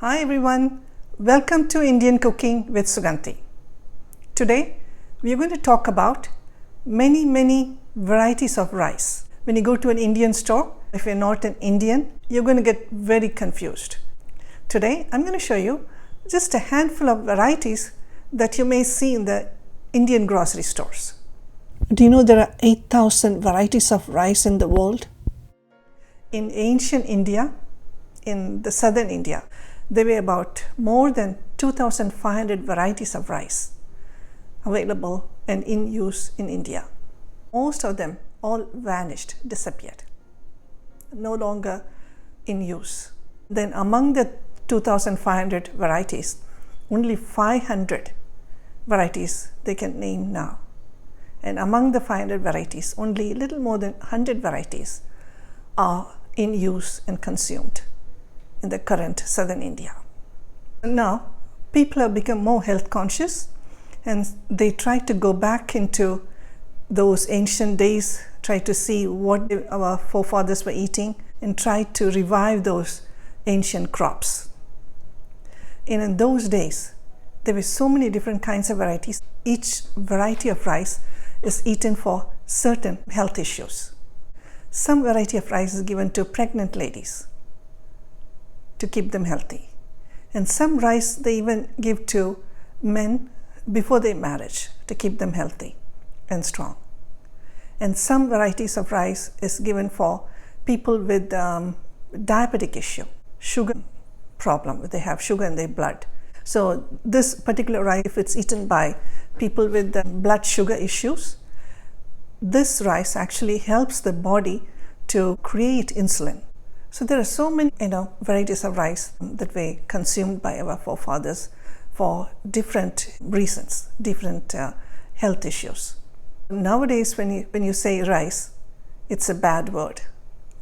Hi everyone, welcome to Indian Cooking with Suganthi. Today we are going to talk about many varieties of rice. When you go to an Indian store, if you're not an Indian, you're going to get very confused. Today I'm going to show you just a handful of varieties that you may see in the Indian grocery stores. Do you know there are 8,000 varieties of rice in the world? In ancient India, in the southern India, there were about more than 2,500 varieties of rice available and in use in India. Most of them all vanished, disappeared, no longer in use. Then among the 2,500 varieties, only 500 varieties they can name now. And among the 500 varieties, only a little more than 100 varieties are in use and consumed in the current southern India. Now, people have become more health conscious and they try to go back into those ancient days, try to see what our forefathers were eating and try to revive those ancient crops. And in those days, there were so many different kinds of varieties. Each variety of rice is eaten for certain health issues. Some variety of rice is given to pregnant ladies to keep them healthy. And some rice they even give to men before their marriage to keep them healthy and strong. And some varieties of rice is given for people with diabetic issue, sugar problem, they have sugar in their blood. So this particular rice, if it's eaten by people with blood sugar issues, this rice actually helps the body to create insulin. So there are so many varieties of rice that were consumed by our forefathers for different reasons, different health issues. Nowadays when you say rice, it's a bad word.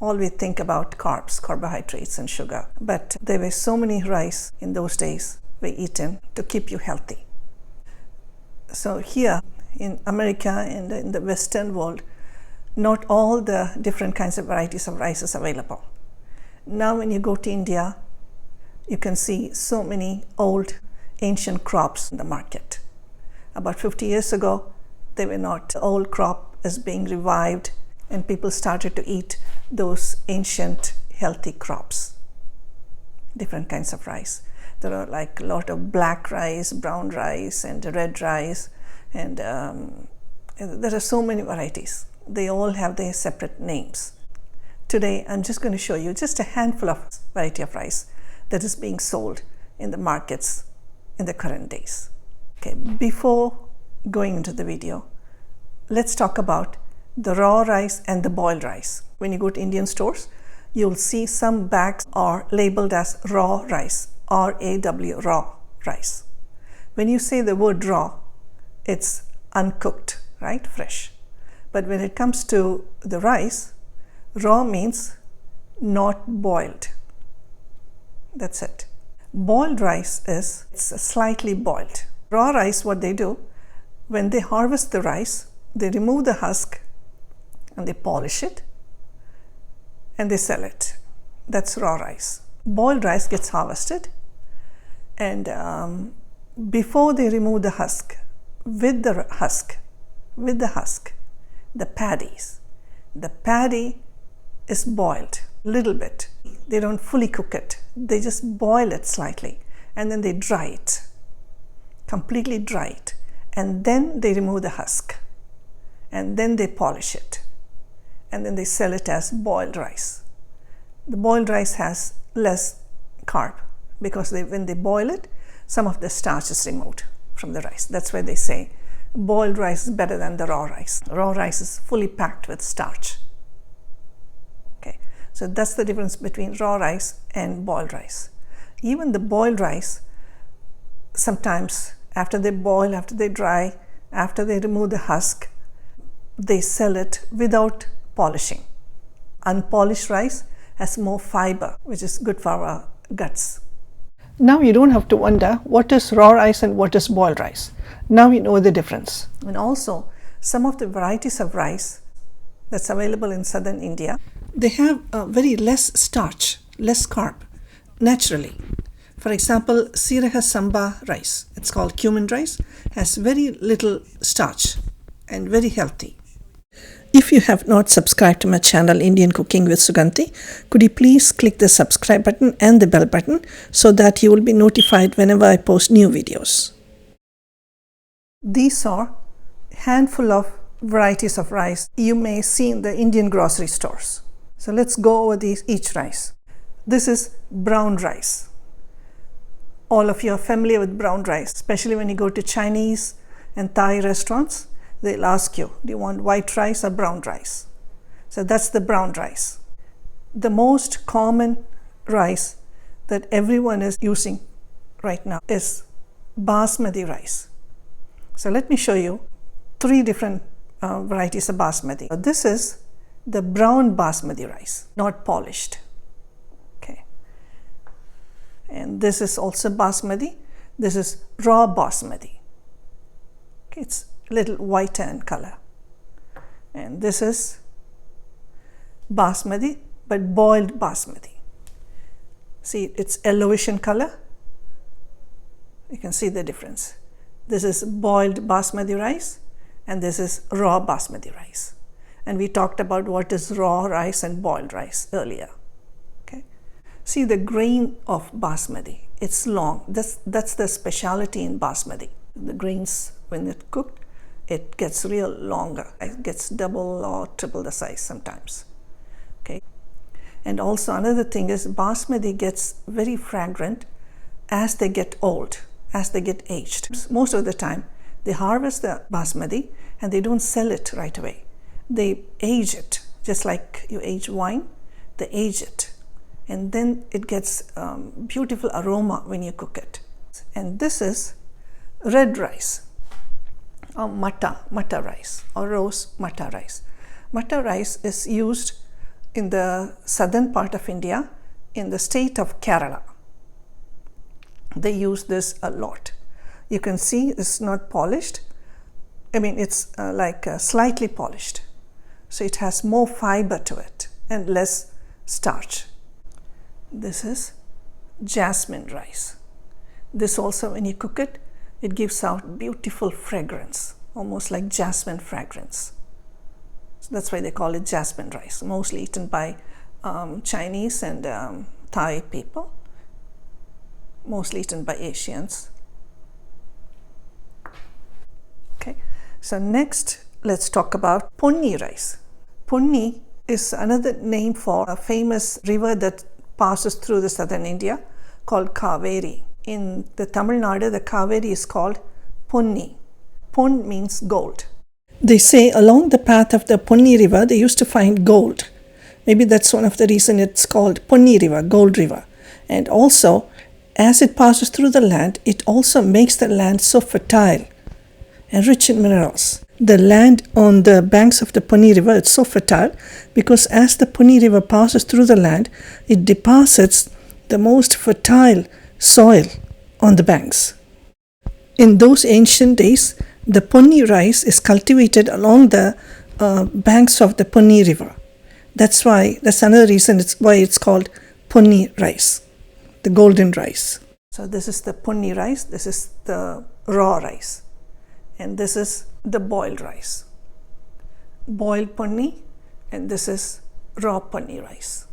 All we think about carbs, carbohydrates and sugar. But there were so many rice in those days were eaten to keep you healthy. So here in America and in the Western world, not all the different kinds of varieties of rice is available. Now when you go to India, you can see so many old ancient crops in the market. About 50 years ago, they were not. The old crop is being revived and people started to eat those ancient healthy crops, different kinds of rice. There are like a lot of black rice, brown rice and red rice, and there are so many varieties. They all have their separate names. Today I'm just going to show you just a handful of variety of rice that is being sold in the markets in the current days. Okay, before going into the video, let's talk about the raw rice and the boiled rice. When you go to Indian stores, you'll see some bags are labeled as raw rice, R-A-W, raw rice. When you say the word raw, it's uncooked, right? Fresh. But when it comes to the rice, raw means not boiled. That's it. Boiled rice is slightly boiled. Raw rice, what they do, when they harvest the rice, they remove the husk and they polish it and they sell it. That's raw rice. Boiled rice gets harvested and before they remove the husk, with the husk, the paddy is boiled a little bit. They don't fully cook it. They just boil it slightly and then they dry it, completely dry it. And then they remove the husk and then they polish it and then they sell it as boiled rice. The boiled rice has less carb because when they boil it, some of the starch is removed from the rice. That's why they say boiled rice is better than the raw rice. Raw rice is fully packed with starch. Okay, so that's the difference between raw rice and boiled rice. Even the boiled rice, sometimes after they boil, after they dry, after they remove the husk, they sell it without polishing. Unpolished rice has more fiber, which is good for our guts. Now you don't have to wonder what is raw rice and what is boiled rice. Now you know the difference. And also, some of the varieties of rice that's available in southern India, they have very less starch, less carb, naturally. For example, Siraha Samba rice, it's called cumin rice, has very little starch and very healthy. If you have not subscribed to my channel Indian Cooking with Suganthi, could you please click the subscribe button and the bell button so that you will be notified whenever I post new videos. These are a handful of varieties of rice you may see in the Indian grocery stores. So let's go over each rice. This is brown rice. All of you are familiar with brown rice, especially when you go to Chinese and Thai restaurants. They'll ask you, do you want white rice or brown rice? So that's the brown rice. The most common rice that everyone is using right now is basmati rice. So let me show you 3 different varieties of basmati. So this is the brown basmati rice, not polished. Okay. And this is also basmati. This is raw basmati. Okay, it's little whiter in color. And this is basmati, but boiled basmati. See, it's yellowish in color. You can see the difference. This is boiled basmati rice and this is raw basmati rice. And we talked about what is raw rice and boiled rice earlier. Okay. See the grain of basmati. It's long. That's the speciality in basmati. The grains, when it's cooked, it gets real longer. It gets double or triple the size sometimes. Okay. And also another thing is basmati gets very fragrant as they get old, as they get aged. Most of the time they harvest the basmati and they don't sell it right away. They age it, just like you age wine. They age it and then it gets beautiful aroma when you cook it. And this is red rice, or matta rice, or rose matta rice. Matta rice is used in the southern part of India, in the state of Kerala. They use this a lot. You can see it's not polished. I mean, it's slightly polished. So it has more fiber to it and less starch. This is jasmine rice. This also, when you cook it, it gives out beautiful fragrance, almost like jasmine fragrance. So that's why they call it jasmine rice, mostly eaten by Chinese and Thai people, mostly eaten by Asians. Okay, so next let's talk about ponni rice. Ponni is another name for a famous river that passes through the southern India called Kaveri. In the Tamil Nadu, the Kaveri is called Ponni. Pon means gold. They say along the path of the Ponni river, they used to find gold. Maybe that's one of the reasons it's called Ponni river, gold river. And also, as it passes through the land, it also makes the land so fertile and rich in minerals. The land on the banks of the Ponni river is so fertile because as the Ponni river passes through the land, it deposits the most fertile soil on the banks. In those ancient days, the ponni rice is cultivated along the banks of the Ponni river. That's another reason why it's called ponni rice, the golden rice. So this is the ponni rice, this is the raw rice, and this is the boiled rice. Boiled ponni, and this is raw ponni rice.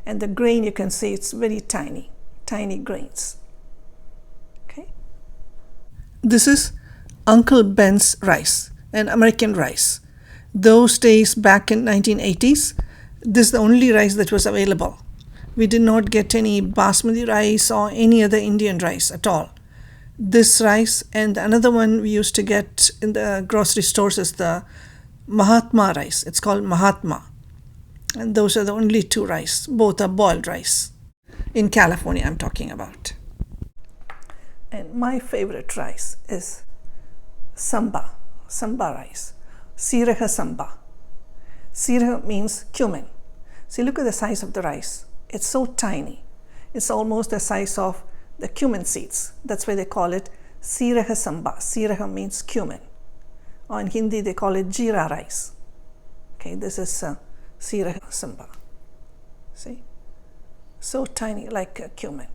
And the grain, you can see it's very tiny grains. Okay. This is Uncle Ben's rice, an American rice. Those days back in 1980s, this is the only rice that was available. We did not get any basmati rice or any other Indian rice at all. This rice and another one we used to get in the grocery stores is the Mahatma rice. It's called Mahatma. And those are the only 2 rice. Both are boiled rice. In California, I'm talking about. And my favorite rice is samba rice, Siraha samba. Siraha means cumin. See, look at the size of the rice. It's so tiny. It's almost the size of the cumin seeds. That's why they call it Siraha samba. Siraha means cumin. Or in Hindi, they call it jeera rice. Okay, this is Siraha samba. See? So tiny, like a cumin.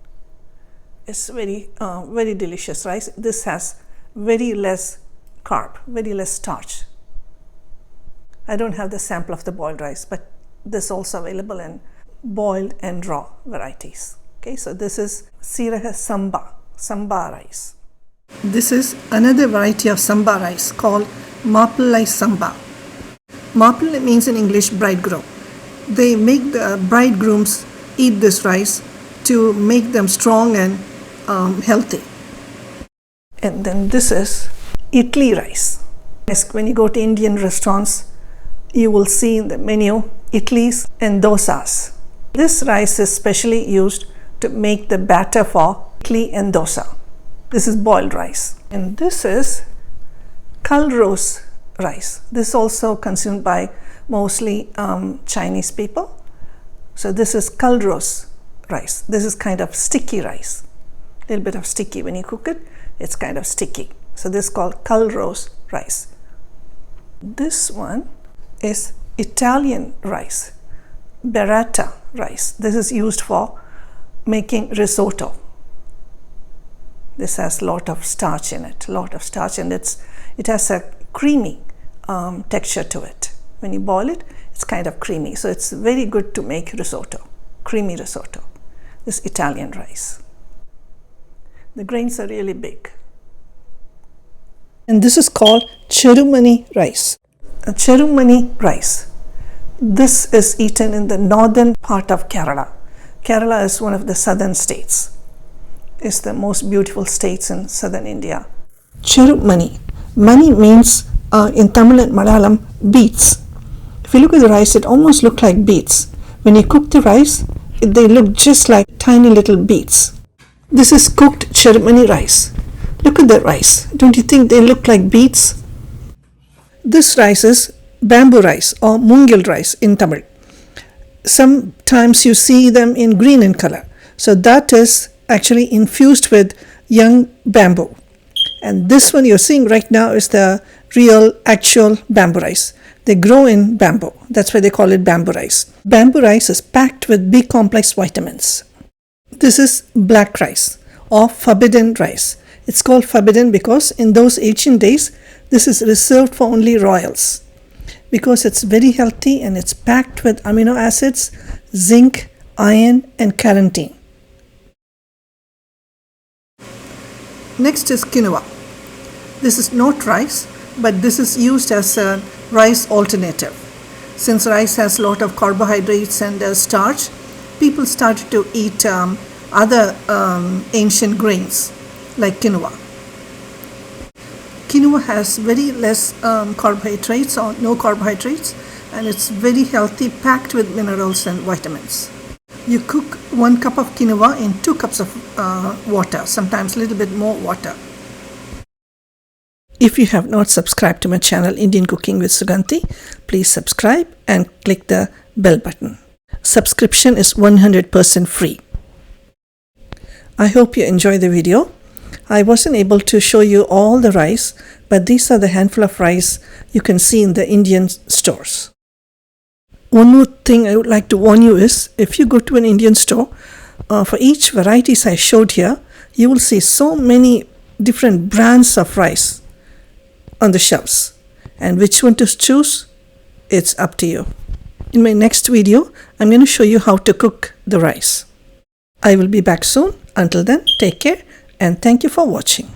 It's very delicious rice. This has very less carb, very less starch. I don't have the sample of the boiled rice, but this is also available in boiled and raw varieties. Okay, so this is Siraha Samba rice. This is another variety of Samba rice called Mappillai Samba. Mappillai means in English bridegroom. They make the bridegrooms eat this rice to make them strong and healthy. And then this is Idli rice. When you go to Indian restaurants, you will see in the menu idlis and dosas. This rice is specially used to make the batter for idli and dosa. This is boiled rice. And this is Kalros rice. This is also consumed by mostly Chinese people. So this is Kalros rice. This is kind of sticky rice. A little bit of sticky. When you cook it, it's kind of sticky. So this is called Kalros rice. This one is Italian rice, burrata rice. This is used for making risotto. This has a lot of starch in it, and it has a creamy texture to it. When you boil it, it's kind of creamy. So it's very good to make risotto, creamy risotto. This Italian rice. The grains are really big. And this is called Cherumani rice. Cherumani rice. This is eaten in the northern part of Kerala. Kerala is one of the southern states. It's the most beautiful states in southern India. Cherumani. Mani means in Tamil and Malayalam beets. If you look at the rice, it almost looks like beets. When you cook the rice, they look just like tiny little beets. This is cooked Cherumani rice. Look at the rice. Don't you think they look like beets? This rice is bamboo rice or mungil rice in Tamil. Sometimes you see them in green in color. So that is actually infused with young bamboo. And this one you're seeing right now is the real actual bamboo rice. They grow in bamboo. That's why they call it bamboo rice. Bamboo rice is packed with B complex vitamins. This is black rice or forbidden rice. It's called forbidden because in those ancient days, this is reserved for only royals. Because it's very healthy and it's packed with amino acids, zinc, iron and carotene. Next is quinoa. This is not rice, but this is used as a rice alternative. Since rice has a lot of carbohydrates and starch, people started to eat other ancient grains like quinoa. Quinoa has very less carbohydrates or no carbohydrates, and it's very healthy, packed with minerals and vitamins. You cook 1 cup of quinoa in 2 cups of water, sometimes a little bit more water. If you have not subscribed to my channel Indian Cooking with Suganthi, please subscribe and click the bell button. Subscription is 100% free. I hope you enjoy the video. I wasn't able to show you all the rice, but these are the handful of rice you can see in the Indian stores. One more thing I would like to warn you is, if you go to an Indian store, for each varieties I showed here, you will see so many different brands of rice on the shelves. And which one to choose, it's up to you. In my next video, I'm going to show you how to cook the rice. I will be back soon. Until then, take care and thank you for watching.